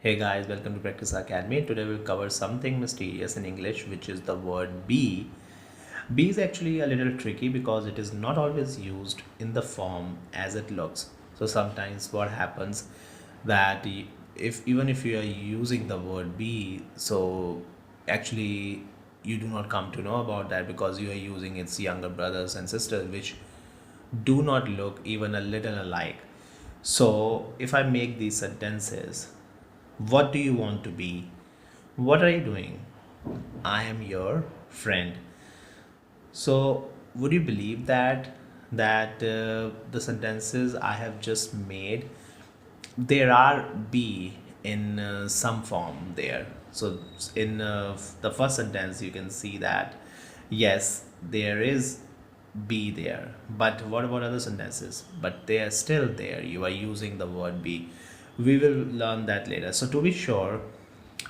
Hey guys, welcome to Practice Academy. Today we'll cover something mysterious in English, which is the word be. Be is actually a little tricky because it is not always used in the form as it looks. So sometimes what happens that if even if you are using the word be, so actually you do not come to know about that because you are using its younger brothers and sisters, which do not look even a little alike. So if I make these sentences, what do you want to be? What are you doing? I am your friend. So would you believe that the sentences I have just made, there are be in some form there. So in the first sentence you can see that yes, there is be there, but what about other sentences? But they are still there, you are using the word be. We will learn that later. So to be sure,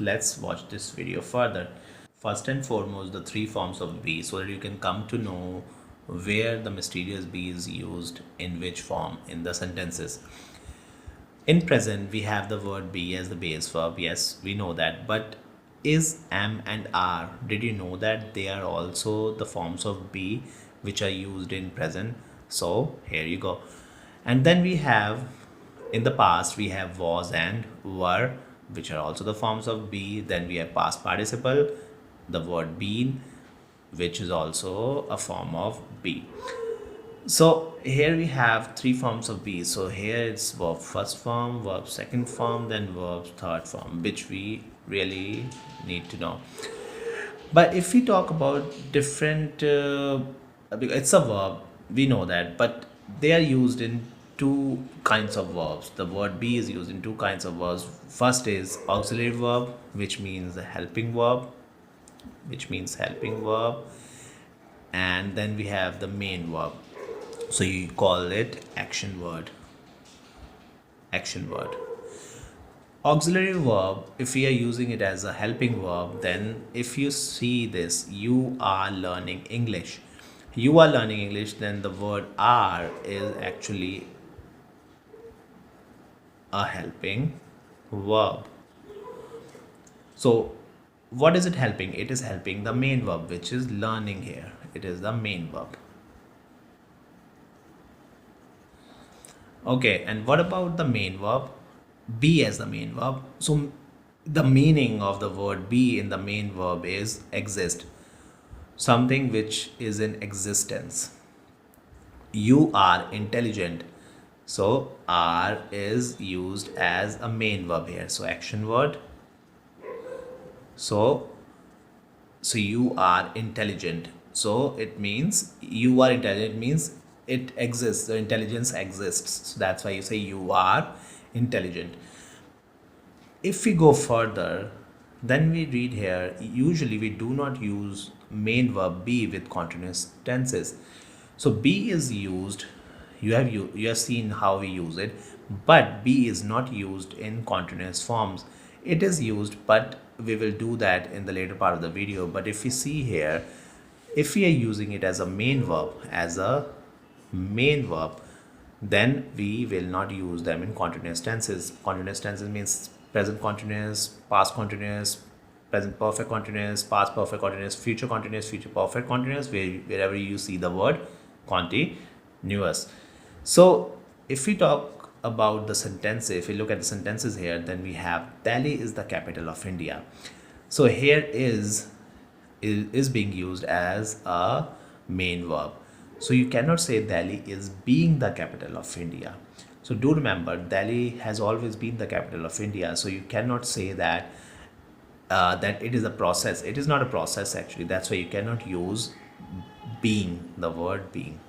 let's watch this video further. First and foremost, the three forms of be, so that you can come to know where the mysterious be is used in which form in the sentences. In present, we have the word be as the base verb. Yes, we know that. But is, am, and are, did you know that they are also the forms of be which are used in present? So here you go. And then we have, in the past, we have was and were, which are also the forms of be. Then we have past participle, the word been, which is also a form of be. So here we have three forms of be. So here it's verb first form, verb second form, then verb third form, which we really need to know. But if we talk about different, it's a verb, we know that, but they are used in two kinds of verbs. The word be is used in two kinds of verbs. First is auxiliary verb, which means the helping verb, and then we have the main verb. So you call it action word. Auxiliary verb, if we are using it as a helping verb, then if you see this, you are learning English. You are learning English, then the word are is actually a helping verb. So what is it helping? It is helping the main verb, which is learning here. It is the main verb. Okay, and what about the main verb? Be as the main verb. So the meaning of the word be in the main verb is exist, something which is in existence. You are intelligent. So are is used as a main verb here. So action word. So you are intelligent. So it means you are intelligent, means it exists. The intelligence exists. So that's why you say you are intelligent. If we go further, then we read here, usually we do not use main verb be with continuous tenses. So be is used, you have seen how we use it, but be is not used in continuous forms. It is used, but we will do that in the later part of the video. But if we see here, if we are using it as a main verb, then we will not use them in continuous tenses. Continuous tenses means present continuous, past continuous, present perfect continuous, past perfect continuous, future perfect continuous, wherever you see the word continuous. So if we talk about the sentences, if we look at the sentences here, then we have Delhi is the capital of India. So here is being used as a main verb. So you cannot say Delhi is being the capital of India. So do remember, Delhi has always been the capital of India. So you cannot say that that it is a process. It is not a process actually. That's why you cannot use being, the word being.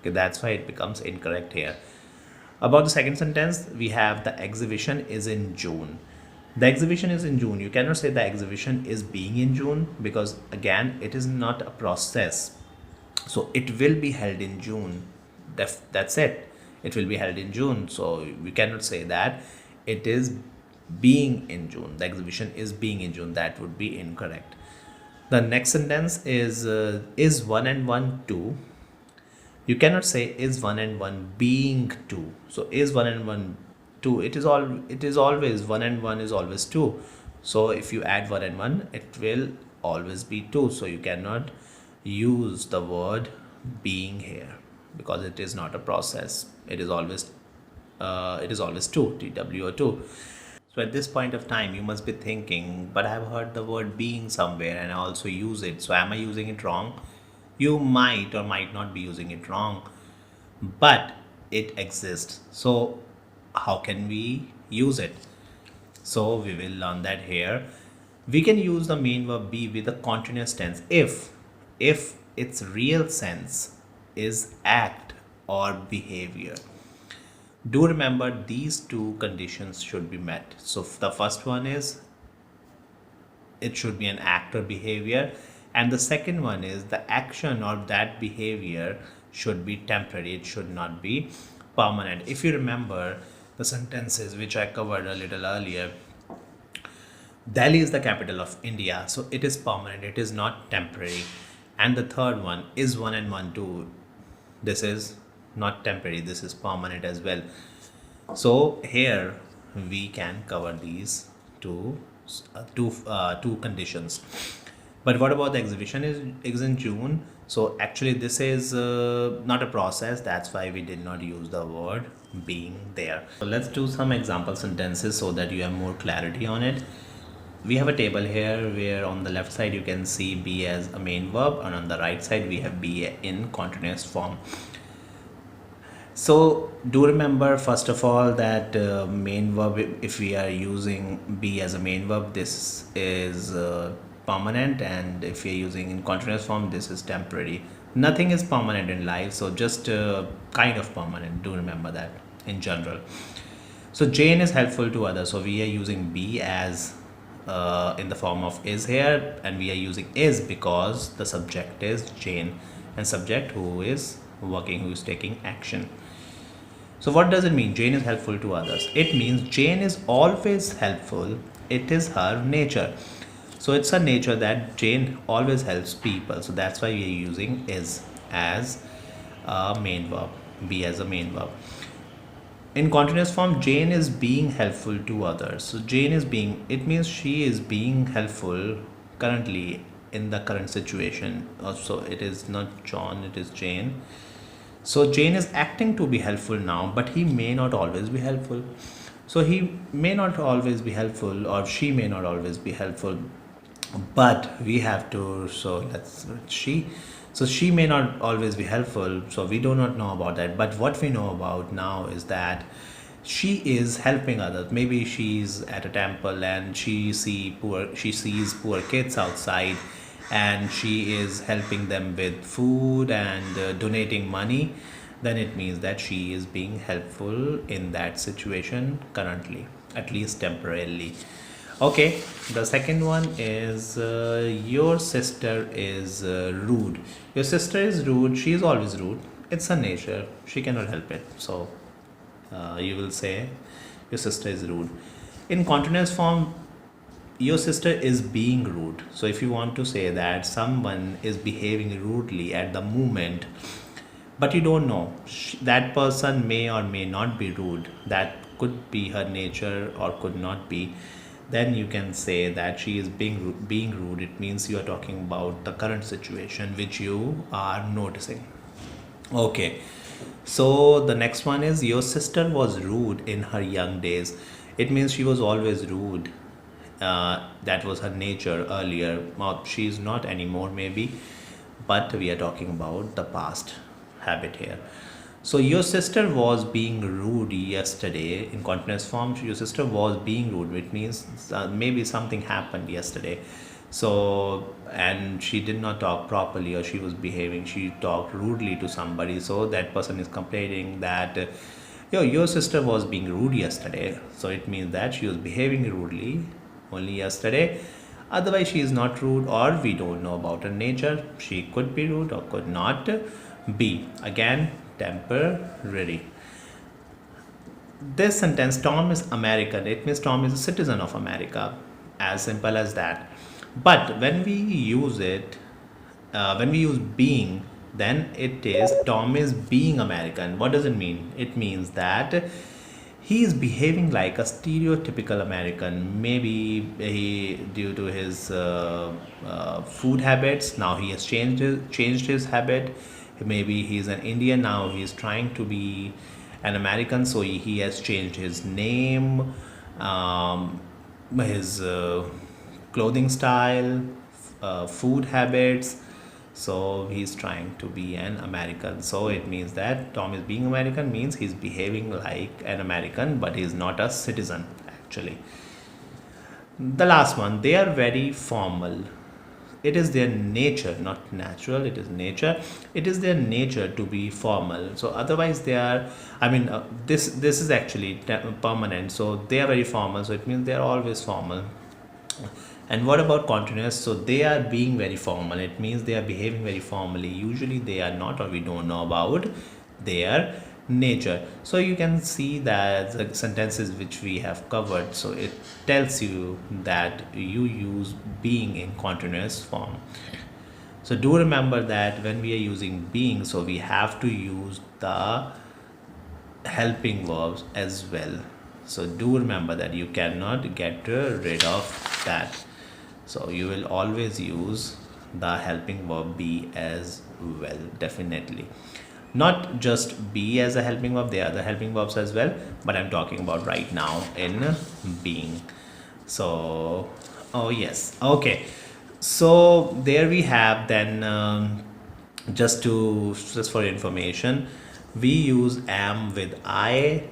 Okay, that's why it becomes incorrect here. About the second sentence, we have the exhibition is in June. The exhibition is in June. You cannot say the exhibition is being in June, because again, it is not a process. So it will be held in June. That's it. It will be held in June. So we cannot say that it is being in June. The exhibition is being in June. That would be incorrect. The next sentence is 1 and 1 2. You cannot say is 1 and 1 being 2. So is 1 and 1 2. It is always 1 and 1 is always 2. So if you add 1 and 1, it will always be 2. So you cannot use the word being here because it is not a process. It is always 2, TW or 2. So at this point of time, you must be thinking, but I've heard the word being somewhere and I also use it. So am I using it wrong? You might or might not be using it wrong, but it exists. So how can we use it? So we will learn that here. We can use the main verb be with a continuous tense if its real sense is act or behavior. Do remember these two conditions should be met. So the first one is it should be an act or behavior, and the second one is the action or that behavior should be temporary, it should not be permanent. If you remember the sentences which I covered a little earlier, Delhi is the capital of India, so it is permanent, it is not temporary. And the third one is 1 and 1 2, this is not temporary, this is permanent as well. So here we can cover these two conditions. But what about the exhibition is in June? So actually this is not a process, that's why we did not use the word being there. So let's do some example sentences so that you have more clarity on it. We have a table here where on the left side you can see be as a main verb, and on the right side we have be in continuous form. So do remember first of all that main verb, if we are using be as a main verb, this is permanent, and if we are using in continuous form, this is temporary. Nothing is permanent in life, so just kind of permanent. Do remember that in general. So Jane is helpful to others, so we are using be as in the form of is here, and we are using is because the subject is Jane and subject who is working, who is taking action. So what does it mean? Jane is helpful to others. It means Jane is always helpful. It is her nature. So it's her nature that Jane always helps people. So that's why we are using is as a main verb, be as a main verb. In continuous form, Jane is being helpful to others. So Jane is being, it means she is being helpful currently in the current situation. Also, it is not John, it is Jane. So Jane is acting to be helpful now, but he may not always be helpful. So he may not always be helpful, or she may not always be helpful. But we have to, so let's she may not always be helpful, so we do not know about that. But what we know about now is that she is helping others. Maybe she's at a temple and she sees poor kids outside, and she is helping them with food and donating money. Then it means that she is being helpful in that situation currently, at least temporarily. Okay, the second one is your sister is rude. Your sister is rude, she is always rude. It's her nature, she cannot help it. So you will say your sister is rude. In continuous form, your sister is being rude. So if you want to say that someone is behaving rudely at the moment, but you don't know, that person may or may not be rude, that could be her nature or could not be, then you can say that she is being rude. It means you are talking about the current situation which you are noticing. Okay, so the next one is your sister was rude in her young days. It means she was always rude. That was her nature earlier. Well, she is not anymore, maybe, but we are talking about the past habit here. So your sister was being rude yesterday. In continuous form, your sister was being rude, which means maybe something happened yesterday. So, and she did not talk properly, or she was behaving, she talked rudely to somebody. So that person is complaining that your sister was being rude yesterday. So it means that she was behaving rudely only yesterday. Otherwise, she is not rude, or we don't know about her nature. She could be rude or could not be. Again, temporary. This sentence, Tom is American, it means Tom is a citizen of America. As simple as that. But when we use it, when we use being, then it is Tom is being American. What does it mean? It means that he is behaving like a stereotypical American. Maybe he, due to his food habits, now he has changed his habit. Maybe he's an Indian, now he's trying to be an American, so he has changed his name, his clothing style, food habits. So he's trying to be an American. So it means that Tom is being American means he's behaving like an American, but he's not a citizen actually. The last one, they are very formal. It is their nature, not natural, it is nature. It is their nature to be formal. So otherwise they are, I mean, this is actually permanent. So they are very formal. So it means they are always formal. And what about continuous? So they are being very formal. It means they are behaving very formally. Usually they are not, or we don't know about their nature. So you can see that the sentences which we have covered, so it tells you that you use being in continuous form. So do remember that when we are using being, so we have to use the helping verbs as well. So do remember that you cannot get rid of that. So you will always use the helping verb be as well, definitely. Not just be as a helping verb, there are other helping verbs as well, but I'm talking about right now in being. So, oh yes, okay. So there we have then, just for information, we use am with I,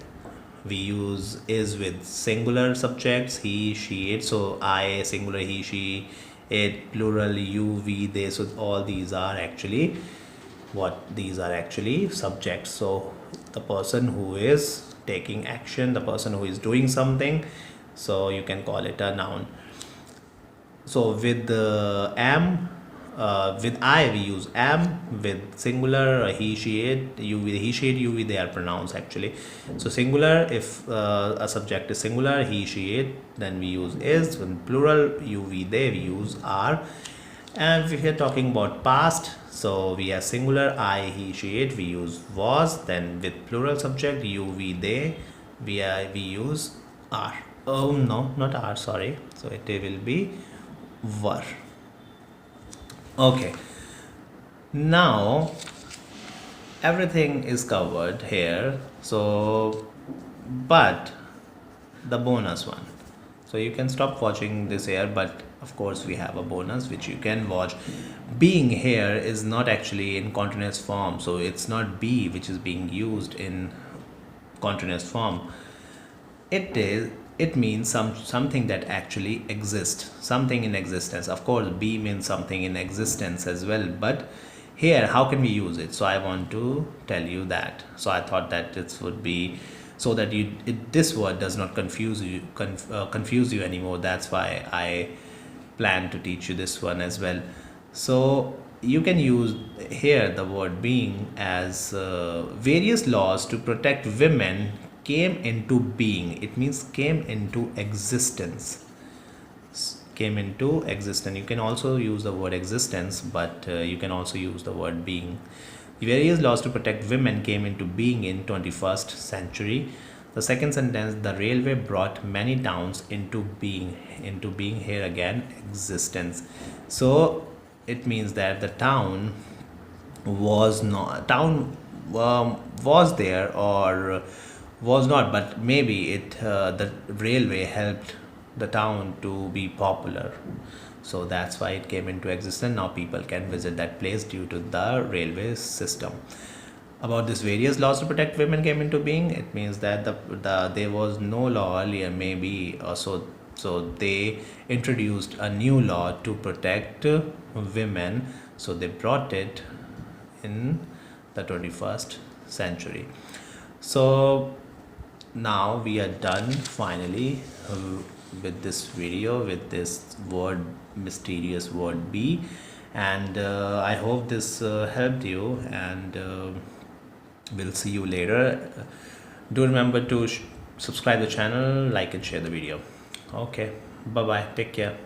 we use is with singular subjects, he, she, it. So I singular, he, she, it plural, you, we, they. So all these are actually these are actually subjects. So the person who is taking action, the person who is doing something, so you can call it a noun. So with the am, with I we use am, with singular he, she, it, you, we, he, she, it, you, we, they are pronouns actually. So singular, if a subject is singular, he, she, it, then we use is. When plural, you, we, they, we use are. And if we are talking about past, so we have singular I, he, she, it, we use was. Then with plural subject you, we, they, we use are. Oh no, not are, sorry. So it will be were. Okay, now everything is covered here. So but the bonus one, so you can stop watching this here, but of course we have a bonus which you can watch. Being here is not actually in continuous form, so it's not be which is being used in continuous form. It means something that actually exists, something in existence. Of course be means something in existence as well, but here how can we use it? So I want to tell you that. So I thought that this would be so that this word does not confuse you anymore. That's why I plan to teach you this one as well. So you can use here the word being as various laws to protect women came into being. It means came into existence. Came into existence. You can also use the word existence, but you can also use the word being. The various laws to protect women came into being in 21st century. The second sentence, the railway brought many towns into being. Into being, here again existence. So it means that the town was was there or was not, but maybe the railway helped the town to be popular, so that's why it came into existence. Now people can visit that place due to the railway system. About this various laws to protect women came into being, it means that there was no law earlier, maybe so they introduced a new law to protect women, so they brought it in the 21st century. So now we are done finally with this video, with this mysterious word be, and I hope this helped you, and we'll see you later. Do remember to subscribe the channel, like and share the video. Okay, bye bye, take care.